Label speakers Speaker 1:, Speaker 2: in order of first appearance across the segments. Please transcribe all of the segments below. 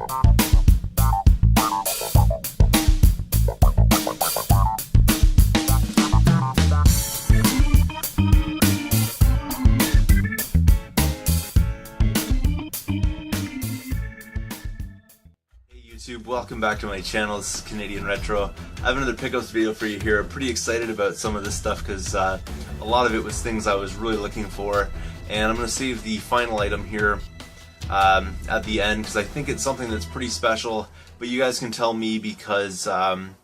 Speaker 1: YouTube, welcome back to my channel. This is Canadian Retro. I have another pickups video for you here. I'm pretty excited about some of this stuff because a lot of it was things I was really looking for, and I'm going to save the final item here at the end because I think it's something that's pretty special, but you guys can tell me because I'm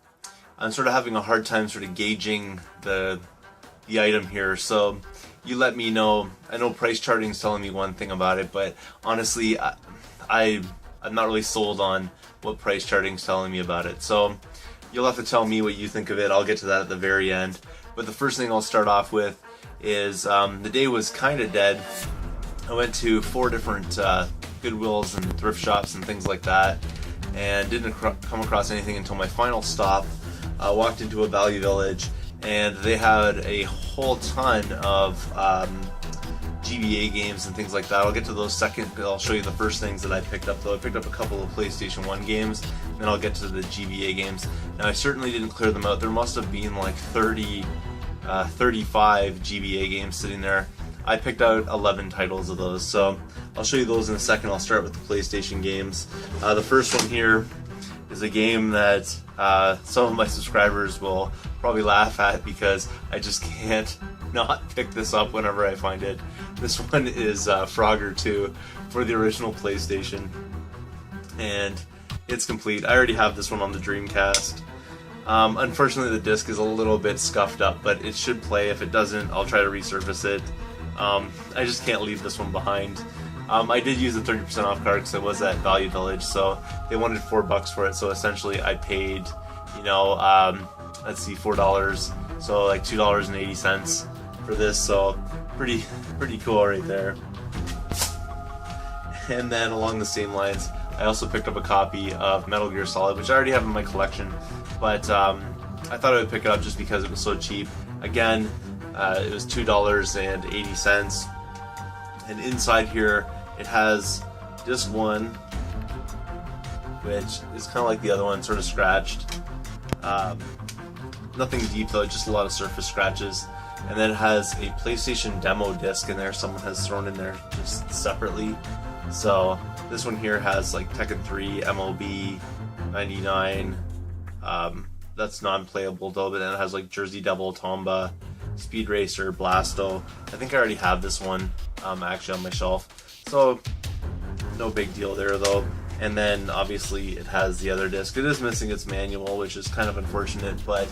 Speaker 1: sort of having a hard time sort of gauging the item here, so you let me know. I know price charting is telling me one thing about it, but honestly I'm not really sold on what price charting is telling me about it. So you'll have to tell me what you think of it. I'll get to that at the very end. But the first thing I'll start off with is the day was kind of dead. I went to 4 different Goodwills and thrift shops and things like that, and didn't come across anything until my final stop. I walked into a Value Village, and they had a whole ton of GBA games and things like that. I'll get to those second. I'll show you the first things that I picked up though. I picked up a couple of PlayStation 1 games, and then I'll get to the GBA games. Now I certainly didn't clear them out. There must have been like 35 GBA games sitting there. I picked out 11 titles of those, so I'll show you those in a second. I'll start with the PlayStation games. The first one here is a game that some of my subscribers will probably laugh at because I just can't not pick this up whenever I find it. This one is Frogger 2 for the original PlayStation, and it's complete. I already have this one on the Dreamcast. Unfortunately, the disc is a little bit scuffed up, but it should play. If it doesn't, I'll try to resurface it. I just can't leave this one behind. I did use the 30% off card because I was at Value Village, so they wanted $4 for it. So essentially, I paid, let's see, $4, so like $2.80 for this. So pretty cool right there. And then along the same lines, I also picked up a copy of Metal Gear Solid, which I already have in my collection, but I thought I would pick it up just because it was so cheap. Again, it was $2.80, and inside here it has disc 1, which is kind of like the other one, sort of scratched. Nothing deep though, just a lot of surface scratches. And then it has a PlayStation demo disc in there, someone has thrown in there just separately. So this one here has like Tekken 3, MLB 99, that's non-playable though, but then it has like Jersey Devil, Tomba, Speed Racer, Blasto. I think I already have this one actually on my shelf, so no big deal there though. And then obviously it has the other disc. It is missing its manual, which is kind of unfortunate, but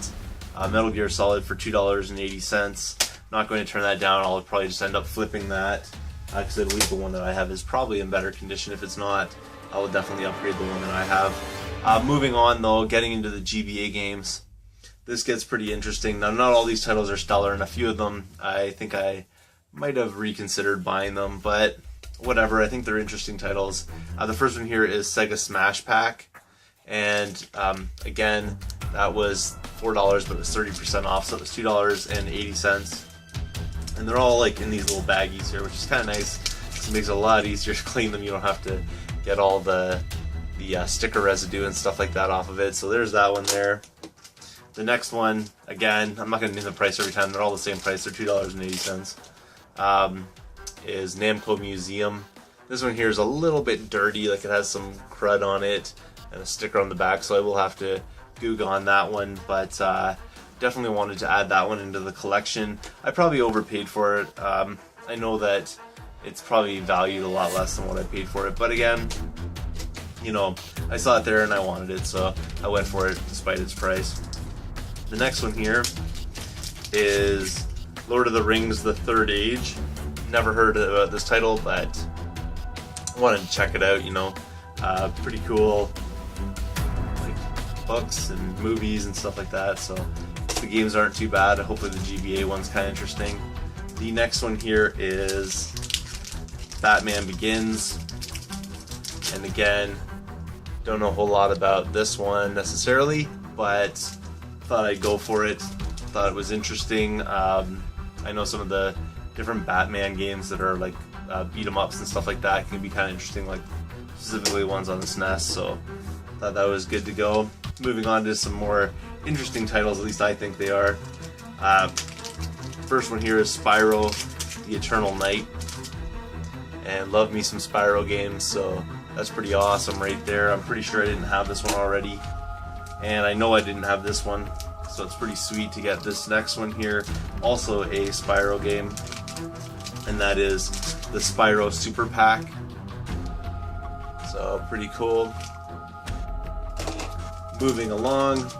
Speaker 1: Metal Gear Solid for $2.80. Not going to turn that down. I'll probably just end up flipping that because I believe the one that I have is probably in better condition. If it's not, I will definitely upgrade the one that I have. Moving on though, getting into the GBA games. This gets pretty interesting. Now, not all these titles are stellar, and a few of them I think I might have reconsidered buying them, but whatever, I think they're interesting titles. The first one here is Sega Smash Pack, and again, that was $4, but it was 30% off, so it was $2.80. And they're all like in these little baggies here, which is kind of nice. It makes it a lot easier to clean them. You don't have to get all the sticker residue and stuff like that off of it. So there's that one there. The next one, again, I'm not going to name the price every time. They're all the same price. They're $2.80. Is Namco Museum. This one here is a little bit dirty, like it has some crud on it and a sticker on the back, so I will have to Goog on that one, but definitely wanted to add that one into the collection. I probably overpaid for it. I know that it's probably valued a lot less than what I paid for it, but again, I saw it there and I wanted it, so I went for it despite its price. The next one here is Lord of the Rings: The Third Age. Never heard about this title, but I wanted to check it out, pretty cool, like books and movies and stuff like that, so the games aren't too bad. Hopefully the GBA one's kind of interesting. The next one here is Batman Begins, and again, don't know a whole lot about this one necessarily, but thought I'd go for it. Thought it was interesting. I know some of the different Batman games that are like beat 'em ups and stuff like that can be kind of interesting, like specifically ones on the SNES, so thought that was good to go. Moving on to some more interesting titles, at least I think they are. First one here is Spyro the Eternal Night, and love me some Spyro games, so that's pretty awesome right there. I'm pretty sure I didn't have this one already, and I know I didn't have this one, so it's pretty sweet to get this next one here. Also a Spyro game, and that is the Spyro Super Pack. So pretty cool. Moving along,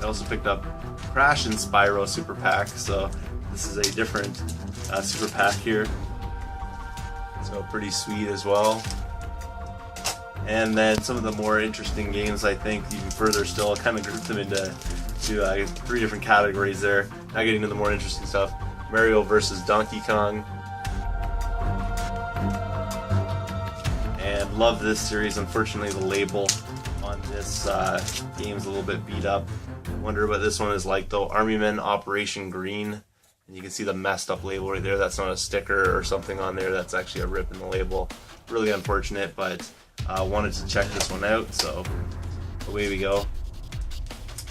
Speaker 1: I also picked up Crash and Spyro Super Pack, so this is a different Super Pack here. So pretty sweet as well. And then some of the more interesting games, I think, even further still, kind of grouped them into 3 different categories there. Now getting into the more interesting stuff. Mario vs. Donkey Kong. And love this series. Unfortunately, the label on this game is a little bit beat up. Wonder what this one is like though. Army Men Operation Green. And you can see the messed up label right there. That's not a sticker or something on there. That's actually a rip in the label. Really unfortunate, but wanted to check this one out, so away we go.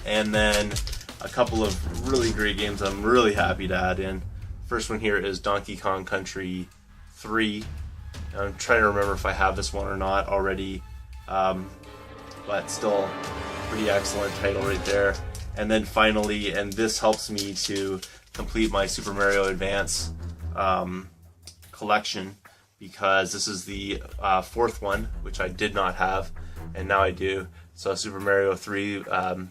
Speaker 1: And then a couple of really great games I'm really happy to add in. First one here is Donkey Kong Country 3. I'm trying to remember if I have this one or not already, but still pretty excellent title right there. And then finally, and this helps me to complete my Super Mario Advance collection, because this is the 4th one, which I did not have, and now I do. So Super Mario 3 Super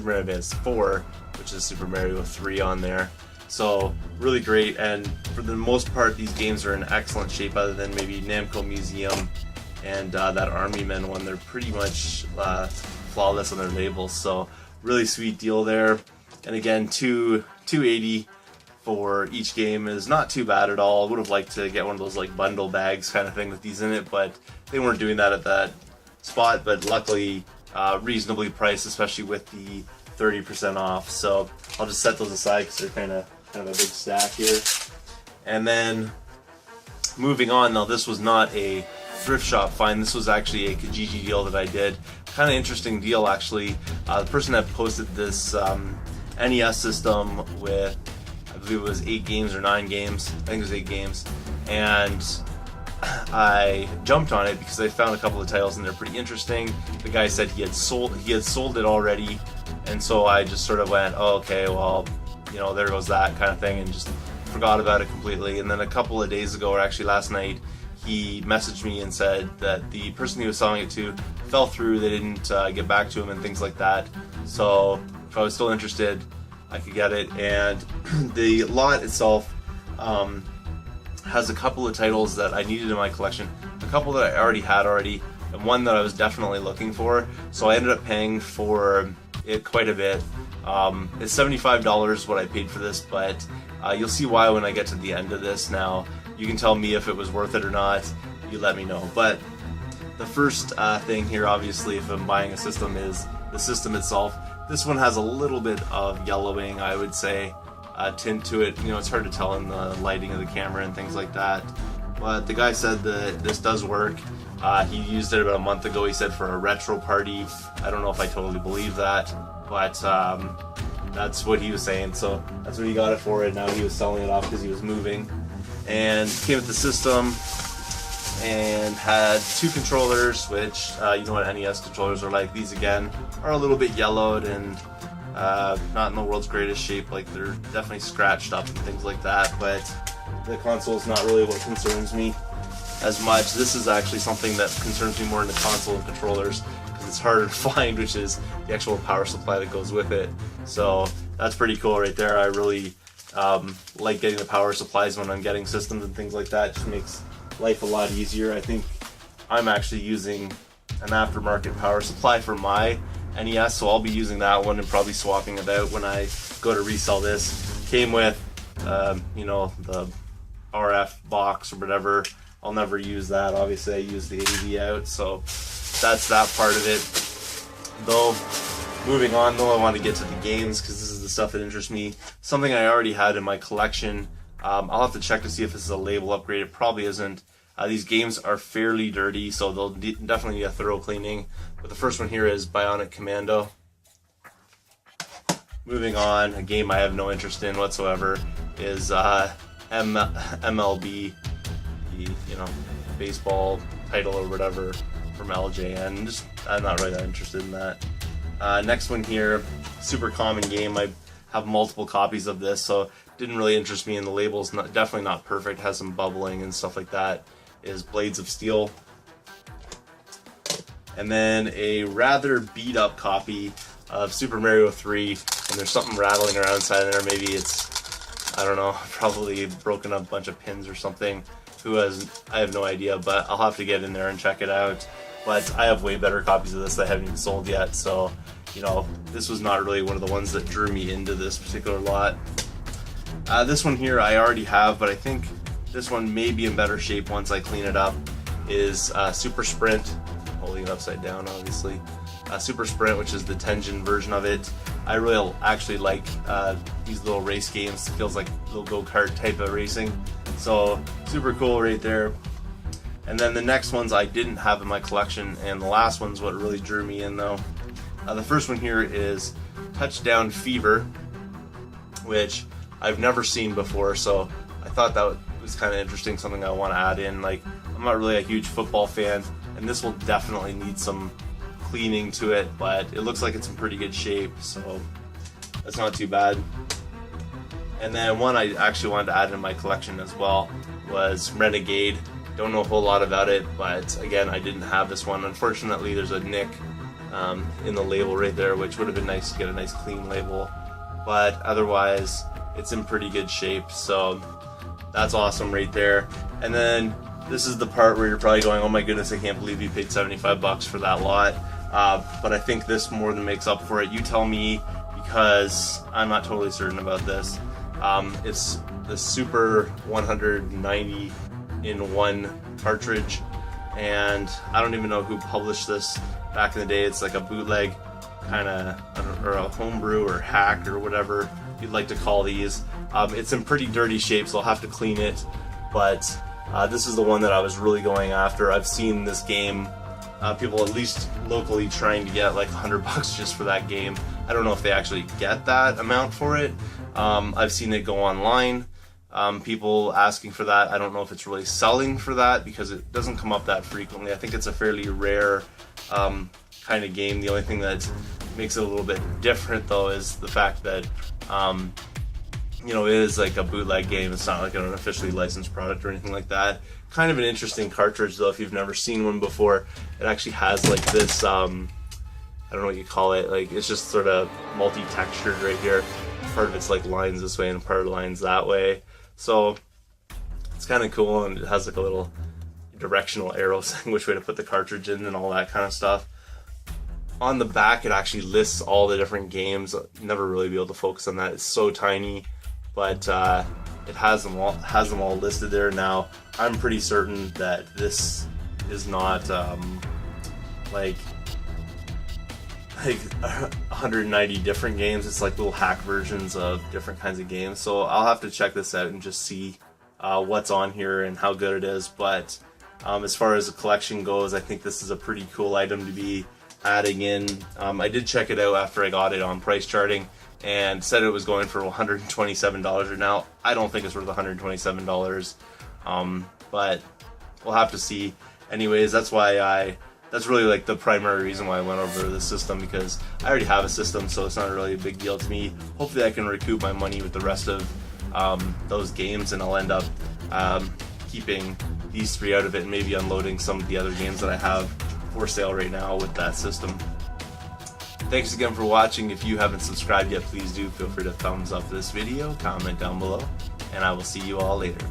Speaker 1: Mario Advance 4, which is Super Mario 3 on there. So really great, and for the most part, these games are in excellent shape, other than maybe Namco Museum and that Army Men one. They're pretty much flawless on their labels, so really sweet deal there. And again, $280 for each game is not too bad at all. I would have liked to get one of those like bundle bags kind of thing with these in it, but they weren't doing that at that spot. But luckily, reasonably priced, especially with the 30% off. So I'll just set those aside because they're kind of a big stack here. And then moving on, now this was not a thrift shop find. This was actually a Kijiji deal that I did. Kind of interesting deal actually. The person that posted this NES system with, I believe it was 8 games or 9 games. I think it was 8 games. And I jumped on it because I found a couple of titles and they're pretty interesting. The guy said he had sold it already, and so I just sort of went, oh, okay, well, there goes that kind of thing, and just forgot about it completely. And then a couple of days ago, or actually last night, he messaged me and said that the person he was selling it to fell through. They didn't get back to him and things like that. So if I was still interested, I could get it. And the lot itself has a couple of titles that I needed in my collection, a couple that I already had and one that I was definitely looking for. So I ended up paying for it quite a bit. It's $75 what I paid for this, but you'll see why when I get to the end of this. Now you can tell me if it was worth it or not. You let me know. But the first thing here, obviously, if I'm buying a system, is the system itself. This one has a little bit of yellowing, I would say, tint to it. It's hard to tell in the lighting of the camera and things like that. But the guy said that this does work. He used it about a month ago, he said, for a retro party. I don't know if I totally believe that, but that's what he was saying. So that's what he got it for, and now he was selling it off because he was moving. And came with the system and had 2 controllers, which you know what NES controllers are like. These again are a little bit yellowed and not in the world's greatest shape. Like, they're definitely scratched up and things like that, but the console is not really what concerns me as much. This is actually something that concerns me more in the console and controllers, because it's harder to find, which is the actual power supply that goes with it. So that's pretty cool right there. I really like getting the power supplies when I'm getting systems and things like that. It just makes life a lot easier. I think I'm actually using an aftermarket power supply for my NES, so I'll be using that one and probably swapping it out when I go to resell this. Came with the RF box or whatever. I'll never use that. Obviously I use the AV out, so that's that part of it. Though, moving on though, I want to get to the games because this is the stuff that interests me. Something I already had in my collection. I'll have to check to see if this is a label upgrade. It probably isn't. These games are fairly dirty, so they'll definitely need a thorough cleaning. But the first one here is Bionic Commando. Moving on, a game I have no interest in whatsoever is MLB, the baseball title or whatever from LJN. I'm not really that interested in that. Next one here, super common game. I have multiple copies of this, so didn't really interest me in the labels. Definitely not perfect. Has some bubbling and stuff like that. Is Blades of Steel. And then a rather beat up copy of Super Mario 3, and there's something rattling around inside there. Maybe it's, I don't know, probably broken up a bunch of pins or something. I have no idea, but I'll have to get in there and check it out. But I have way better copies of this that haven't even sold yet, so this was not really one of the ones that drew me into this particular lot. This one here I already have, but I think this one may be in better shape once I clean it up, is Super Sprint. Holding it upside down, obviously. Super Sprint, which is the Tengen version of it. I really actually like these little race games. It feels like little go-kart type of racing. So super cool right there. And then the next ones I didn't have in my collection, and the last one's what really drew me in though. The first one here is Touchdown Fever, which I've never seen before, so I thought that was kind of interesting, something I want to add in. Like, I'm not really a huge football fan, and this will definitely need some cleaning to it, but it looks like it's in pretty good shape, so that's not too bad. And then one I actually wanted to add in my collection as well was Renegade. Don't know a whole lot about it, but again, I didn't have this one. Unfortunately, there's a nick in the label right there, which would have been nice to get a nice clean label, but otherwise it's in pretty good shape, so that's awesome right there. And then this is the part where you're probably going, oh my goodness, I can't believe you paid $75 for that lot. But I think this more than makes up for it. You tell me, because I'm not totally certain about this. It's the Super 190 in one cartridge, and I don't even know who published this back in the day. It's like a bootleg kind of, or a homebrew or hack or whatever you'd like to call these. It's in pretty dirty shape, so I'll have to clean it, but this is the one that I was really going after. I've seen this game, people at least locally trying to get like $100 just for that game. I don't know if they actually get that amount for it. I've seen it go online, people asking for that. I don't know if it's really selling for that because it doesn't come up that frequently. I think it's a fairly rare kind of game. The only thing that makes it a little bit different though is the fact that it is like a bootleg game. It's not like an officially licensed product or anything like that. Kind of an interesting cartridge though if you've never seen one before. It actually has like this, I don't know what you call it, like it's just sort of multi-textured right here. Part of it's like lines this way and part of the lines that way. So it's kind of cool, and it has like a little directional arrow saying which way to put the cartridge in and all that kind of stuff. On the back it actually lists all the different games. I'll never really be able to focus on that. It's so tiny, but it has them all listed there. Now I'm pretty certain that this is not like 190 different games. It's like little hack versions of different kinds of games. So I'll have to check this out and just see what's on here and how good it is. But as far as the collection goes, I think this is a pretty cool item to be adding in. I did check it out after I got it on price charting and said it was going for $127 now. I don't think it's worth $127, but we'll have to see. Anyways, that's really like the primary reason why I went over the system, because I already have a system, so it's not really a big deal to me. Hopefully I can recoup my money with the rest of those games, and I'll end up keeping these three out of it and maybe unloading some of the other games that I have for sale right now with that system. Thanks again for watching. If you haven't subscribed yet, please do feel free to thumbs up this video, comment down below, and I will see you all later.